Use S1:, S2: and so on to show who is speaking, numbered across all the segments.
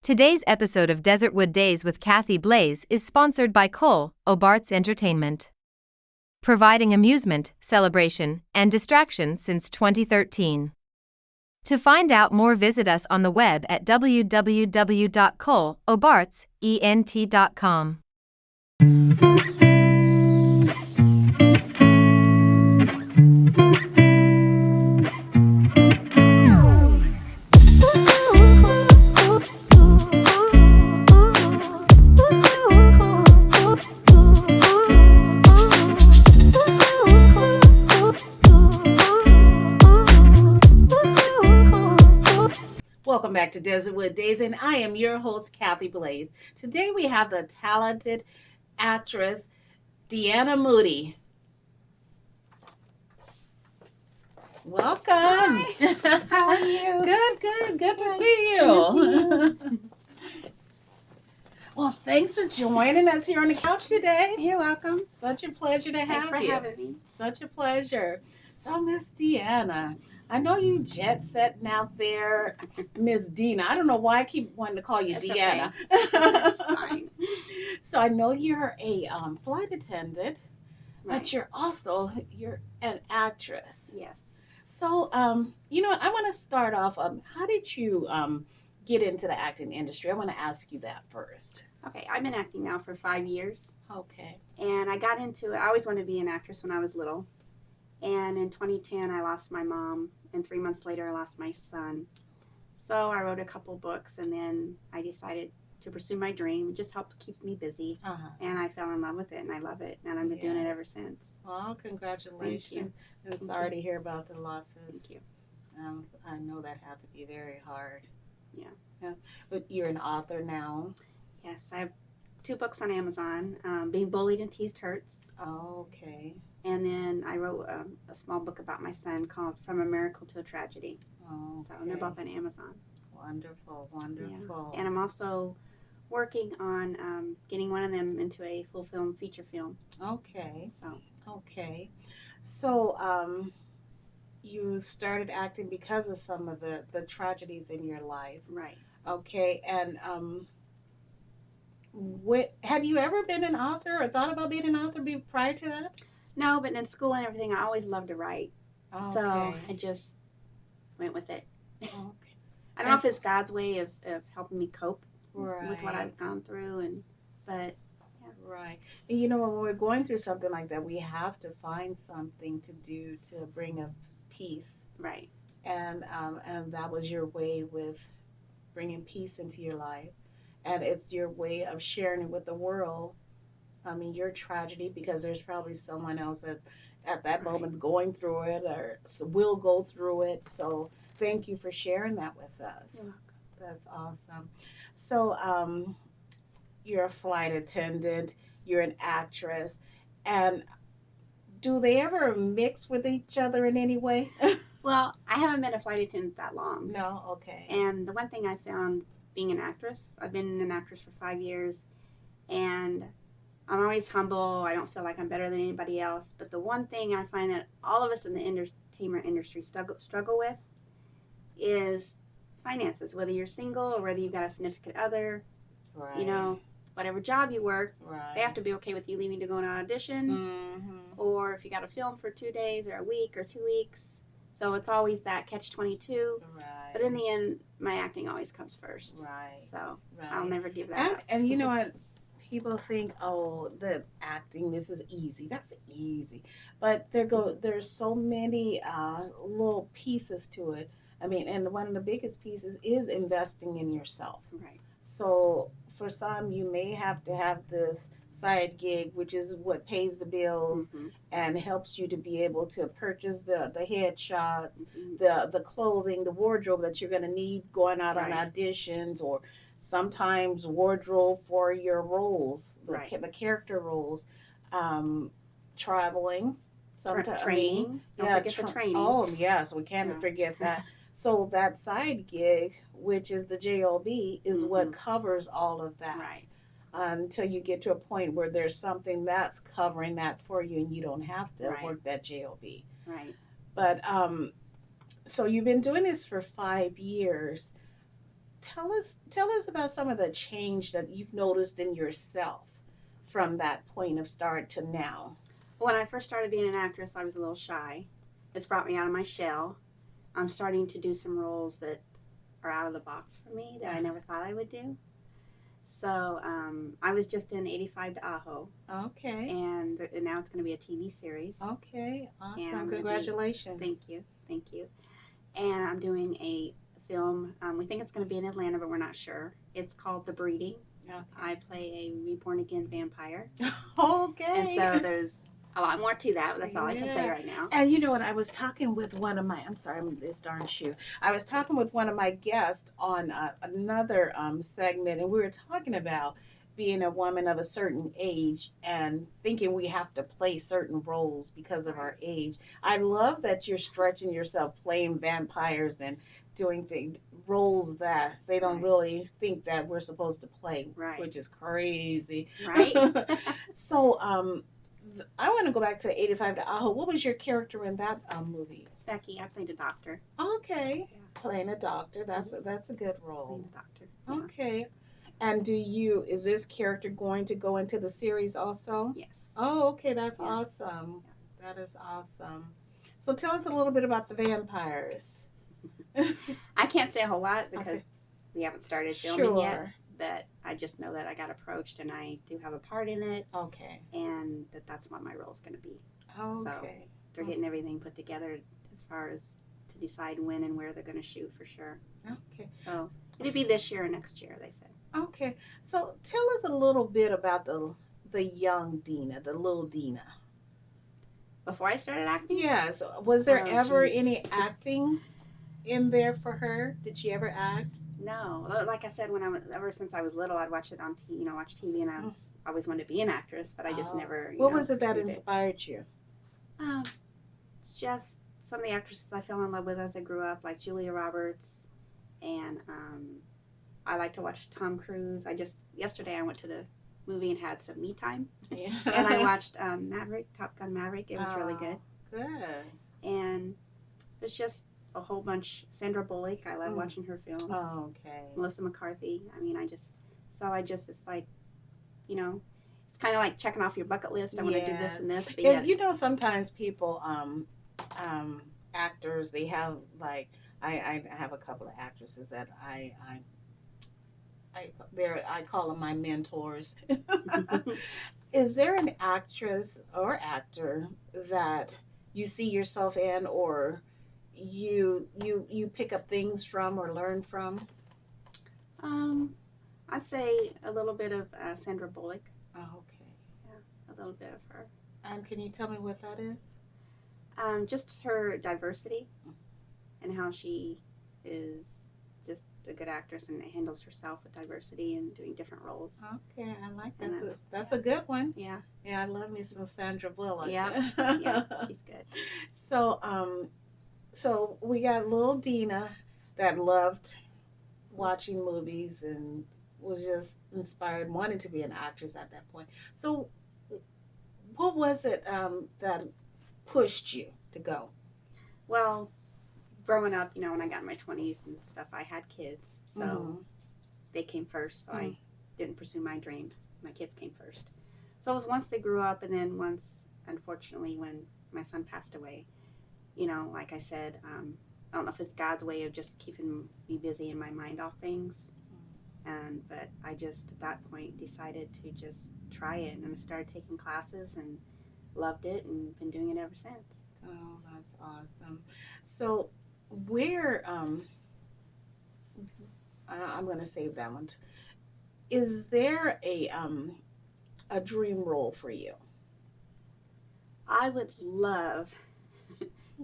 S1: Today's episode of Desertwood Days with Kathy Blaze is sponsored by Cole Obarts Entertainment, providing amusement, celebration, and distraction since 2013. To find out more, visit us on the web at www.coleobartsent.com.
S2: Welcome back to Desertwood Days, and I am your host, Kathy Blaze. Today we have the talented actress, Deana Moody. Welcome.
S3: Hi. How are you?
S2: Good to see you. Well, thanks for joining us here on the couch today.
S3: You're welcome.
S2: Such a pleasure to have you.
S3: Thanks for having me.
S2: Such a pleasure. So, Miss Deana, I know you jet setting out there, Miss Deana. I don't know why I keep wanting to call you
S3: That's
S2: Deana.
S3: Okay. That's fine.
S2: So I know you're a flight attendant,
S3: Right.
S2: but you're an actress.
S3: Yes.
S2: So you know what? I want to start off. How did you get into the acting industry? I want to ask you that first.
S3: Okay. I've been acting now for 5 years,
S2: Okay.
S3: and I got into it. I always wanted to be an actress when I was little, and in 2010 I lost my mom, and 3 months later I lost my son. So I wrote a couple books, and then I decided to pursue my dream. It just helped keep me busy, and I fell in love with it, and I love it, and I've been doing it ever since.
S2: Well, congratulations. And sorry to hear about the losses.
S3: Thank you.
S2: I know that had to be very hard.
S3: Yeah.
S2: But you're an author now.
S3: Yes, I have 2 books on Amazon, Being Bullied and Teased Hurts.
S2: Oh, okay.
S3: And then I wrote a small book about my son called From a Miracle to a Tragedy.
S2: Oh, okay.
S3: So and they're both on Amazon.
S2: Wonderful.
S3: Yeah. And I'm also working on getting one of them into a full film feature film.
S2: Okay.
S3: So
S2: So you started acting because of some of the tragedies in your life.
S3: right.
S2: Okay. And have you ever been an author or thought about being an author prior to that?
S3: No, but in school and everything, I always loved to write.
S2: Okay.
S3: So I just went with it.
S2: Okay.
S3: I don't know if it's God's way of helping me cope
S2: Right.
S3: with what I've gone through, but
S2: Right. And you know, when we're going through something like that, we have to find something to do to bring a peace.
S3: right.
S2: And that was your way with bringing peace into your life. And it's your way of sharing it with the world. I mean, your tragedy, because there's probably someone else at that moment going through it or will go through it. So thank you for sharing that with us.
S3: You're welcome.
S2: That's awesome. So you're a flight attendant, you're an actress, and do they ever mix with each other in any way?
S3: Well, I haven't been a flight attendant that long.
S2: No? Okay.
S3: And the one thing I found being an actress, I've been an actress for 5 years, and I'm always humble. I don't feel like I'm better than anybody else. But the one thing I find that all of us in the entertainment industry struggle with is finances, whether you're single or whether you've got a significant other.
S2: Right.
S3: You know, whatever job you work,
S2: right.
S3: they have to be okay with you leaving to go on an audition,
S2: Mm-hmm.
S3: or if you got to film for 2 days or a week or 2 weeks. So it's always that catch-22.
S2: Right.
S3: But in the end, my acting always comes first.
S2: Right.
S3: So
S2: Right.
S3: I'll never give that up.
S2: And you know what? People think, oh, the acting, this is easy. That's easy. But there's so many little pieces to it. I mean, and one of the biggest pieces is investing in yourself.
S3: Right.
S2: So for some, you may have to have this side gig, which is what pays the bills
S3: Mm-hmm.
S2: and helps you to be able to purchase the headshots,
S3: Mm-hmm.
S2: the clothing, the wardrobe that you're going to need going out
S3: Right.
S2: on auditions, or sometimes wardrobe for your roles, the character roles, traveling, sometimes
S3: Training. Don't forget the training.
S2: Oh yes, we can't
S3: Yeah.
S2: forget that. So that side gig, which is the job, is what
S3: Mhm.
S2: covers all of that.
S3: Right.
S2: Until you get to a point where there's something that's covering that for you and you don't have to
S3: Right.
S2: work that job.
S3: Right.
S2: But so you've been doing this for 5 years. tell us about some of the change that you've noticed in yourself from that point of start to now.
S3: When I first started being an actress, I was a little shy. It's brought me out of my shell. I'm starting to do some roles that are out of the box for me that I never thought I would do. So I was just in 85 to Aho,
S2: Okay.
S3: and now it's going to be a TV series.
S2: Okay.
S3: And
S2: Awesome.
S3: I'm gonna
S2: Congratulations.
S3: Thank you, thank you. And I'm doing a film. We think it's going to be in Atlanta, but we're not sure. It's called The Breeding.
S2: Okay.
S3: I play a reborn again vampire,
S2: Okay.
S3: and so there's a lot more to that. But that's all I can say
S2: Yeah.
S3: right now.
S2: And you know what? I was talking with one of my, I'm sorry, I'm this darn shoe. I was talking with one of my guests on another segment, and we were talking about being a woman of a certain age and thinking we have to play certain roles because of our age. I love that you're stretching yourself, playing vampires and doing roles that they don't
S3: Right.
S2: really think that we're supposed to play,
S3: Right.
S2: which is crazy.
S3: Right?
S2: So, I want to go back to 85 to Aho. What was your character in that movie?
S3: Becky, I played a doctor.
S2: Okay,
S3: Yeah.
S2: playing a doctor. That's a good role.
S3: Playing a doctor. Yeah.
S2: Okay, and is this character going to go into the series also?
S3: Yes.
S2: Oh, okay, that's
S3: Yeah.
S2: awesome.
S3: Yes.
S2: That is awesome. So tell us a little bit about the vampires.
S3: I can't say a whole lot because
S2: Okay.
S3: we haven't started filming yet.
S2: Sure.
S3: But I just know that I got approached and I do have a part in it,
S2: Okay.
S3: and that's what my role is going to be.
S2: Okay.
S3: They're getting everything put together as far as to decide when and where they're going to shoot for sure.
S2: Okay.
S3: So it'll be this year or next year, they said.
S2: Okay. So tell us a little bit about the young Deana, the little Deana.
S3: Before I started acting?
S2: Yes. Was there
S3: Oh,
S2: ever
S3: geez.
S2: any acting in there for her? Did she ever act?
S3: No, like I said, ever since I was little, I'd watch it on watch TV, and I always wanted to be an actress, but I just never.
S2: What was it that
S3: pursued
S2: inspired you?
S3: Just some of the actresses I fell in love with as I grew up, like Julia Roberts, and I like to watch Tom Cruise. Yesterday I went to the movie and had some me time,
S2: Yeah.
S3: and I watched Top Gun Maverick. It was really good,
S2: Good.
S3: and it was just a whole bunch. Sandra Bullock, I love watching her films.
S2: Okay.
S3: Melissa McCarthy. I mean, it's like, it's kind of like checking off your bucket list. I want to do this and this. But
S2: And you know, sometimes people, actors, they have like, I have a couple of actresses that I call them my mentors. Is there an actress or actor that you see yourself in, or you pick up things from or learn from?
S3: I'd say a little bit of Sandra Bullock.
S2: Oh, okay.
S3: Yeah, a little bit of her.
S2: Can you tell me what that is?
S3: Just her diversity and how she is just a good actress and handles herself with diversity and doing different roles.
S2: Okay, I like that.
S3: And,
S2: That's a good one.
S3: Yeah.
S2: Yeah, I love me some Sandra Bullock.
S3: Yeah. Yeah, she's good.
S2: So we got little Deana that loved watching movies and was just inspired, wanted to be an actress at that point. So what was it that pushed you to go?
S3: Well, growing up, when I got in my 20s and stuff, I had kids. So they came first. So I didn't pursue my dreams. My kids came first. So it was once they grew up, and then once, unfortunately, when my son passed away, like I said, I don't know if it's God's way of just keeping me busy in my mind off things. But I just, at that point, decided to just try it. And I started taking classes and loved it and been doing it ever since.
S2: Oh, that's awesome. So where, I'm going to save that one. Is there a dream role for you?
S3: I would love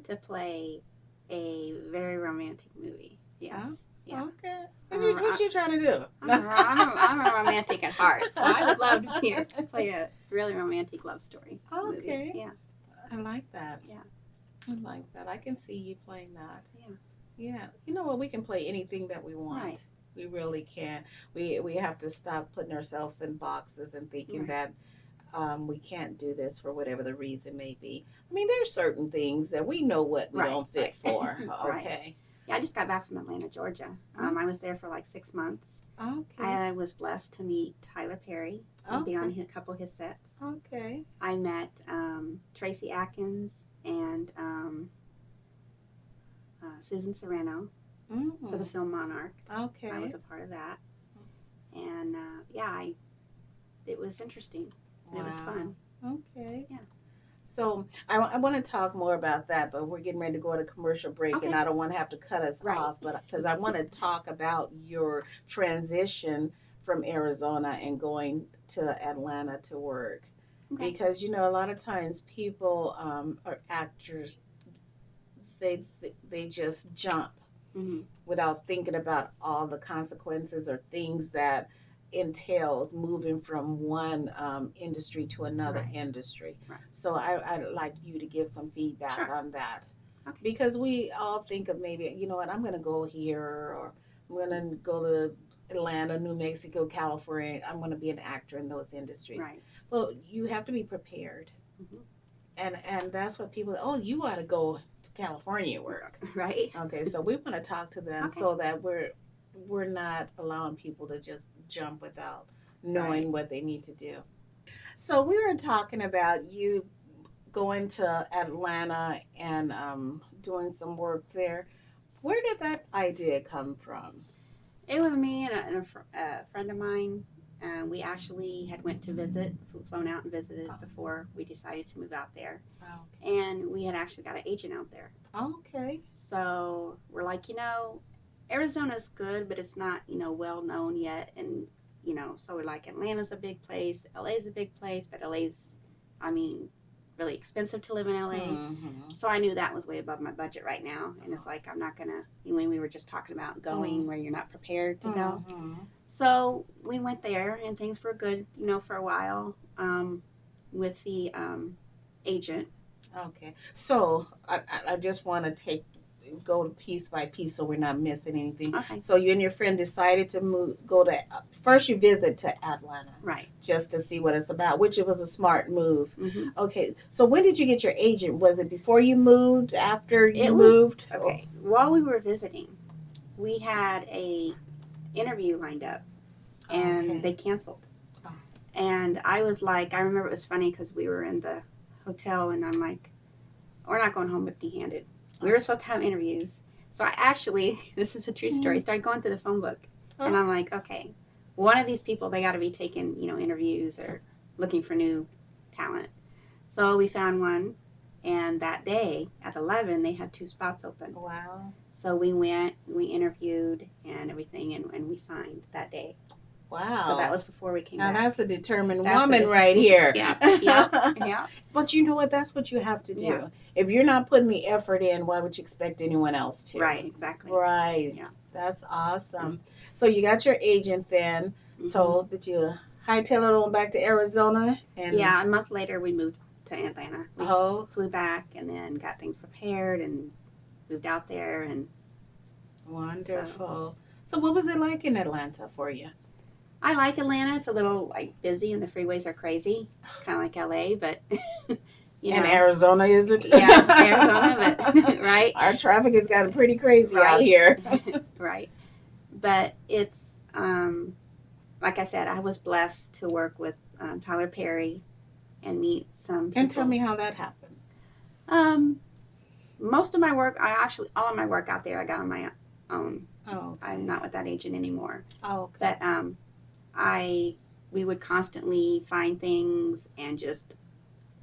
S3: to play a very romantic movie. Yes.
S2: Oh,
S3: Yeah.
S2: okay. What you trying to do?
S3: I'm a romantic at heart, so I would love to play a really romantic love story.
S2: Okay.
S3: Movie. Yeah.
S2: I like that.
S3: Yeah.
S2: I like that. I can see you playing that.
S3: Yeah.
S2: Yeah. You know what? We can play anything that we want.
S3: Right.
S2: We really can. We have to stop putting ourselves in boxes and thinking that we can't do this for whatever the reason may be. I mean, there's certain things that we know what we don't fit for. Okay.
S3: Yeah, I just got back from Atlanta, Georgia. I was there for like 6 months.
S2: Okay.
S3: I was blessed to meet Tyler Perry and be on a couple of his sets.
S2: Okay.
S3: I met Tracy Atkins and Susan Sarano for the film Monarch.
S2: Okay.
S3: I was a part of that. And it was interesting.
S2: Wow.
S3: It was fun.
S2: Okay.
S3: Yeah.
S2: So I want to talk more about that, but we're getting ready to go to commercial break,
S3: Okay.
S2: and I don't want to have to cut us
S3: Right.
S2: off, but because I want to talk about your transition from Arizona and going to Atlanta to work.
S3: Okay.
S2: Because a lot of times people or actors, they just jump without thinking about all the consequences or things that entails moving from one industry to another industry.
S3: Right.
S2: So I'd like you to give some feedback on that.
S3: Okay.
S2: Because we all think of maybe, you know what, I'm going to go here, or I'm going to go to Atlanta, New Mexico, California. I'm going to be an actor in those industries.
S3: Right.
S2: Well, you have to be prepared. And that's what people, you ought to go to California work.
S3: Right.
S2: Okay, so we want to talk to them so that we're not allowing people to just jump without knowing what they need to do. So we were talking about you going to Atlanta and doing some work there. Where did that idea come from?
S3: It was me and a friend of mine. We actually had went to visit, flown out and visited before we decided to move out there.
S2: Okay.
S3: And we had actually got an agent out there.
S2: Okay.
S3: So we're like, Arizona's good, but it's not, well known yet. And, so we're like, Atlanta's a big place, LA's a big place, but LA's, really expensive to live in LA. So I knew that was way above my budget right now. And it's like, I'm not going to, when we were just talking about going where you're not prepared to go. So we went there and things were good, for a while with the agent.
S2: Okay. So I just want to go piece by piece so we're not missing anything.
S3: Okay.
S2: So you and your friend decided to first you visit to Atlanta.
S3: Right.
S2: Just to see what it's about, which it was a smart move.
S3: Mm-hmm.
S2: Okay. So when did you get your agent? Was it before you moved, after you moved?
S3: Okay. While we were visiting, we had a interview lined up and they canceled. Oh. And I was like, I remember it was funny because we were in the hotel and I'm like, we're not going home empty-handed. We were supposed to have interviews. So I actually, this is a true story, started going through the phone book. And I'm like, okay, one of these people, they got to be taking, interviews or looking for new talent. So we found one. And that day at 11, they had 2 spots open.
S2: Wow.
S3: So we went, we interviewed and everything, and we signed that day.
S2: Wow.
S3: So that was before we came back.
S2: Now that's a determined woman right here.
S3: Yeah.
S2: But you know what? That's what you have to do.
S3: Yeah.
S2: If you're not putting the effort in, why would you expect anyone else to?
S3: Right, exactly.
S2: Right.
S3: Yeah.
S2: That's awesome. So you got your agent then. So did you hightail it on back to Arizona?
S3: Yeah, a month later we moved to Atlanta. We flew back and then got things prepared and moved out there. And
S2: wonderful. So what was it like in Atlanta for you?
S3: I like Atlanta. It's a little busy and the freeways are crazy, kind of like LA, but
S2: and Arizona isn't.
S3: Yeah, Arizona, but right.
S2: Our traffic has gotten pretty crazy out here.
S3: Right, but it's like I said, I was blessed to work with Tyler Perry and meet some people.
S2: And tell me how that happened.
S3: Most of my work, all of my work out there, I got on my own.
S2: Oh, okay.
S3: I'm not with that agent anymore.
S2: Oh, okay.
S3: But we would constantly find things and just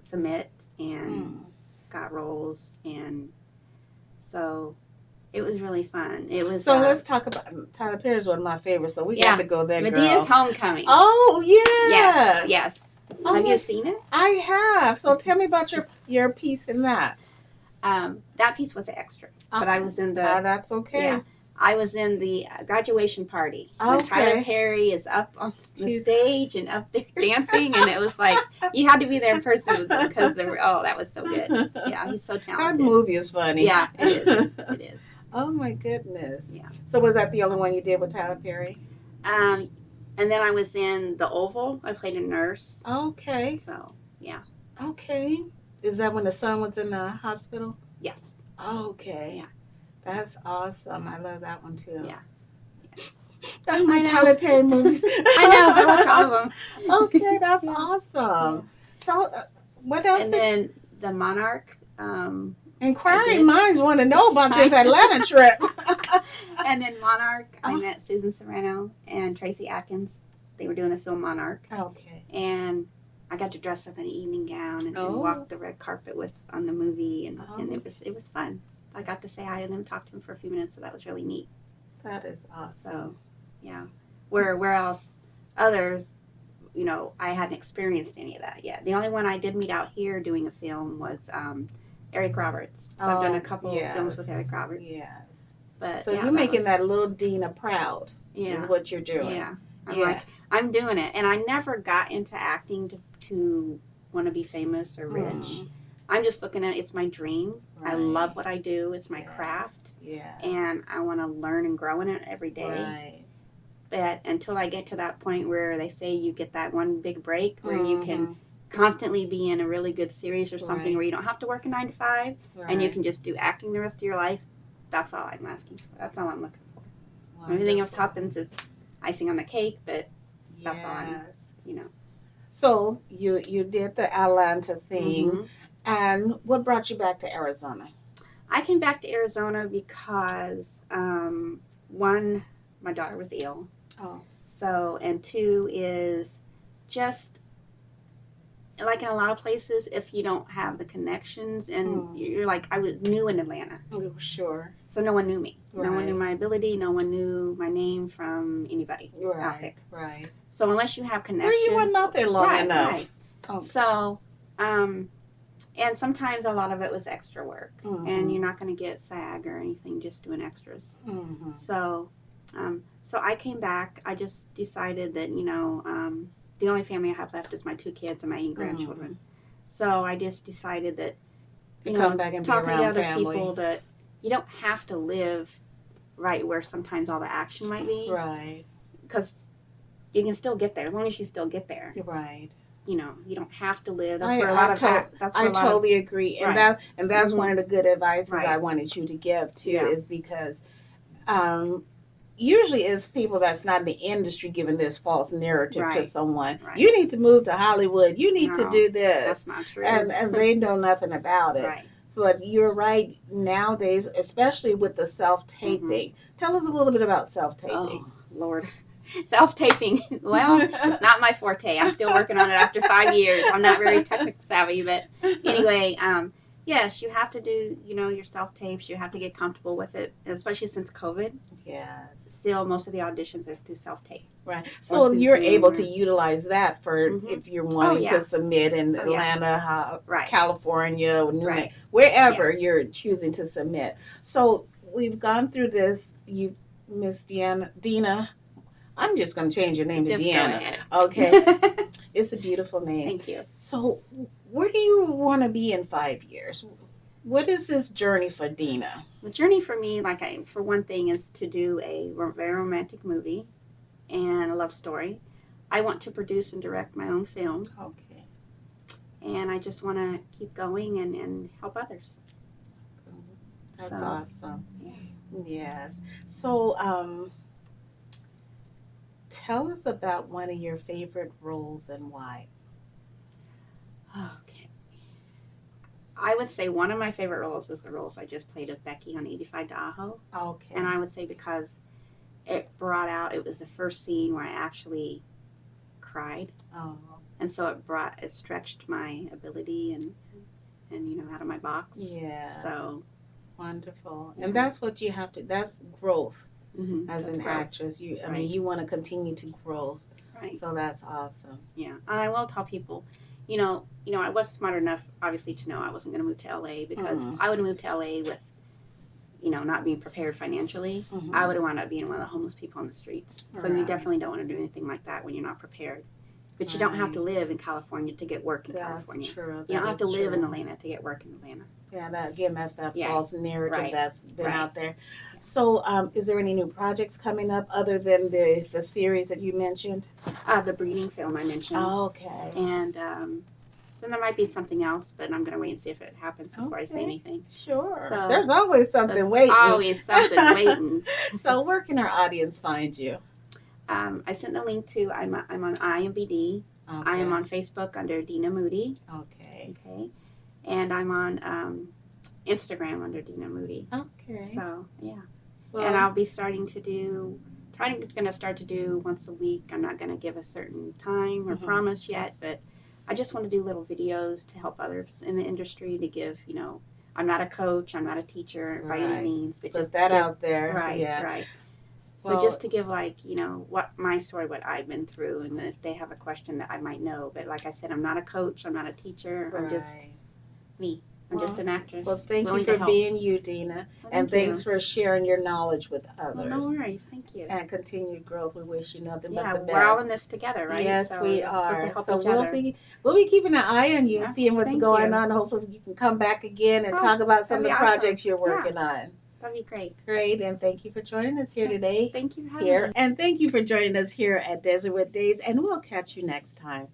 S3: submit and got roles, and so it was really fun. It was.
S2: So let's talk about Tyler Perry is one of my favorites. So we got to go there, girl.
S3: Medea's Homecoming.
S2: Oh yes.
S3: Yes.
S2: Oh,
S3: have you seen it?
S2: I have. So tell me about your piece in that.
S3: That piece was an extra, but I was in the.
S2: That's okay.
S3: Yeah, I was in the graduation party. When Tyler Perry is up on the stage and up there dancing, and it was like you had to be there in person because that was so good. Yeah, he's so talented.
S2: That movie is funny.
S3: Yeah, it is. It is.
S2: Oh my goodness.
S3: Yeah.
S2: So was that the only one you did with Tyler Perry?
S3: And then I was in The Oval. I played a nurse.
S2: Okay.
S3: So yeah.
S2: Okay. Is that when the son was in the hospital?
S3: Yes.
S2: Okay.
S3: Yeah.
S2: That's awesome. I love that one too.
S3: Yeah.
S2: That's my
S3: I know.
S2: Tyler Perry movies.
S3: I know. I watch all of them.
S2: Okay, that's
S3: Yeah.
S2: awesome. So, what else
S3: And
S2: did
S3: then the Monarch. I
S2: inquiring
S3: did.
S2: minds want to know about this Atlanta trip?
S3: And then Monarch, I
S2: Oh.
S3: met Susan Sarandon and Tracy Atkins. They were doing the film Monarch,
S2: Okay.
S3: and I got to dress up in an evening gown and
S2: Oh.
S3: walk the red carpet on the movie, and
S2: Oh.
S3: it was fun. I got to say hi to them, talk to them for a few minutes, so that was really neat.
S2: That is awesome.
S3: So, yeah. Where else? Others, I hadn't experienced any of that yet. The only one I did meet out here doing a film was Eric Roberts. So I've done a couple of films with Eric Roberts.
S2: Yes.
S3: But
S2: So
S3: yeah,
S2: you're making that little Deana proud.
S3: Yeah.
S2: Is what you're doing.
S3: Yeah.
S2: Yeah.
S3: I'm doing it. And I never got into acting to want to be famous or rich. I'm just looking at it's my dream.
S2: Right.
S3: I love what I do. It's my
S2: Yeah.
S3: craft.
S2: Yeah.
S3: And I want to learn and grow in it every day.
S2: Right.
S3: But until I get to that point where they say you get that one big break where you
S2: Mm-hmm.
S3: can constantly be in a really good series or something
S2: Right.
S3: where you don't have to work a 9 to 5
S2: Right.
S3: and you can just do acting the rest of your life, that's all I'm asking for. That's all I'm looking for.
S2: Wonderful.
S3: Everything else happens is icing on the cake, but that's all I'm,
S2: Yes.
S3: So
S2: So you did the Atlanta thing,
S3: Mhm.
S2: and what brought you back to Arizona?
S3: I came back to Arizona because one, my daughter was ill.
S2: Oh.
S3: So, and two is just like in a lot of places, if you don't have the connections and you're like, I was new in Atlanta.
S2: Oh, sure.
S3: So no one knew me. No one knew
S2: Right.
S3: my ability. No one knew my name from anybody out there.
S2: Right.
S3: So unless you have
S2: Where
S3: connections.
S2: you wasn't out there long
S3: Right,
S2: enough.
S3: right.
S2: Oh.
S3: So, and sometimes a lot of it was extra work.
S2: Mhm.
S3: And you're not going to get SAG or anything just doing extras.
S2: Mm-hmm.
S3: So, so I came back. I just decided that, the only family I have left is my 2 kids and my 8 grandchildren. So I just decided that,
S2: Come back and be
S3: talking to
S2: around
S3: other
S2: family.
S3: people that you don't have to live right where sometimes all the action might be.
S2: Right.
S3: Because you can still get there as long as you still get there.
S2: Right.
S3: You don't have to live. That's
S2: I-
S3: where a
S2: I
S3: lot of
S2: to-
S3: that's
S2: I
S3: where a lot
S2: totally agree, and
S3: Right.
S2: that's
S3: Mhm.
S2: one of the good advices
S3: Right.
S2: I wanted you to give too,
S3: Yeah.
S2: is because usually it's people that's not in the industry giving this false narrative to
S3: Right.
S2: someone.
S3: Right.
S2: You need to move to Hollywood. You need to
S3: No,
S2: do this,
S3: that's not true.
S2: and they know nothing about it.
S3: Right.
S2: But you're right. Nowadays, especially with the self-taping, tell us a little bit about self-taping.
S3: Oh, Lord. Self-taping. Well, it's not my forte. I'm still working on it after 5 years. I'm not very technical savvy, but anyway, yes, you have to do, your self-tapes. You have to get comfortable with it, especially since COVID.
S2: Yes.
S3: Still, most of the auditions are through self-tape.
S2: Right. So
S3: through
S2: you're
S3: Zoom
S2: able
S3: or-
S2: to utilize that for
S3: Mhm.
S2: if you're wanting
S3: yeah.
S2: to submit in
S3: Oh, yeah.
S2: Atlanta,
S3: Right.
S2: California, New
S3: Right.
S2: Mexico, wherever you're choosing to submit. So we've gone through this. You, Miss Deana. I'm just going to change your name to
S3: Just go
S2: Deana.
S3: ahead.
S2: Okay. It's a beautiful name.
S3: Thank you.
S2: So where do you want to be in 5 years? What is this journey for Deana?
S3: The journey for me, for one thing, is to do a very romantic movie and a love story. I want to produce and direct my own film,
S2: Okay.
S3: and I just want to keep going and help others.
S2: That's
S3: So,
S2: awesome.
S3: yeah.
S2: Yes. So, tell us about one of your favorite roles and why.
S3: Okay. I would say one of my favorite roles is the roles I just played of Becky on 85 to Aho.
S2: Okay.
S3: And I would say because it was the first scene where I actually cried.
S2: Oh,
S3: And so it stretched my ability and out of my box.
S2: yeah.
S3: So,
S2: Wonderful.
S3: Yeah.
S2: And that's what you have to, that's growth as
S3: that's
S2: an
S3: growth.
S2: actress. I
S3: Right.
S2: mean, you want to continue to grow.
S3: Right.
S2: So that's awesome.
S3: Yeah. And I will tell people, I was smart enough, obviously, to know I wasn't going to move to LA because I would have moved to LA with, not being prepared financially.
S2: Mhm.
S3: I would have wound up being one of the homeless people on the streets. So you
S2: Right.
S3: definitely don't want to do anything like that when you're not prepared. But you don't have to live in California to get work in
S2: That's
S3: California.
S2: true.
S3: You don't
S2: That
S3: have to
S2: is
S3: live in
S2: true.
S3: Atlanta to get work in Atlanta.
S2: Yeah, that's that
S3: Yeah.
S2: false narrative
S3: Right.
S2: that's been
S3: Right.
S2: out there. So, is there any new projects coming up other than the series that you mentioned?
S3: The breeding film I mentioned.
S2: Okay.
S3: And Then there might be something else, but I'm going to wait and see if it happens before I say
S2: Okay.
S3: anything.
S2: Sure.
S3: So,
S2: There's always something
S3: There's
S2: waiting.
S3: always something waiting.
S2: So where can our audience find you?
S3: I sent the link to, I'm on IMBD.
S2: Okay.
S3: I am on Facebook under Deana Moody.
S2: Okay.
S3: Okay. And I'm on Instagram under Deana Moody.
S2: Okay.
S3: So, yeah.
S2: Well,
S3: And I'll be starting to do, going to start to do once a week. I'm not going to give a certain time or promise yet, but I just want to do little videos to help others in the industry to give, I'm not a coach, I'm not a teacher by any means, but
S2: put
S3: just
S2: that
S3: give,
S2: out there.
S3: Right,
S2: Yeah.
S3: right.
S2: Well,
S3: So just to give what my story, what I've been through, and if they have a question that I might know. But like I said, I'm not a coach, I'm not a teacher, I'm just me. I'm just an actress.
S2: Well, thank you
S3: willing
S2: for
S3: to help.
S2: being you, Deana.
S3: Well,
S2: and thanks for sharing your knowledge with others.
S3: Well, no worries. Thank you.
S2: And continued growth. We wish you nothing but
S3: Yeah,
S2: the best.
S3: we're all in this together, right?
S2: Yes,
S3: So
S2: we
S3: we're
S2: are.
S3: supposed to
S2: So
S3: help each other.
S2: we'll be keeping an eye on you and
S3: Yeah,
S2: seeing what's
S3: thank
S2: going
S3: you.
S2: on. Hopefully you can come back again and
S3: Oh,
S2: talk about some of the
S3: that'd be awesome.
S2: projects you're working on.
S3: That'd be great.
S2: Great, and thank you for joining us here today.
S3: Thank you for having me.
S2: And thank you for joining us here at Desertwood Days, and we'll catch you next time.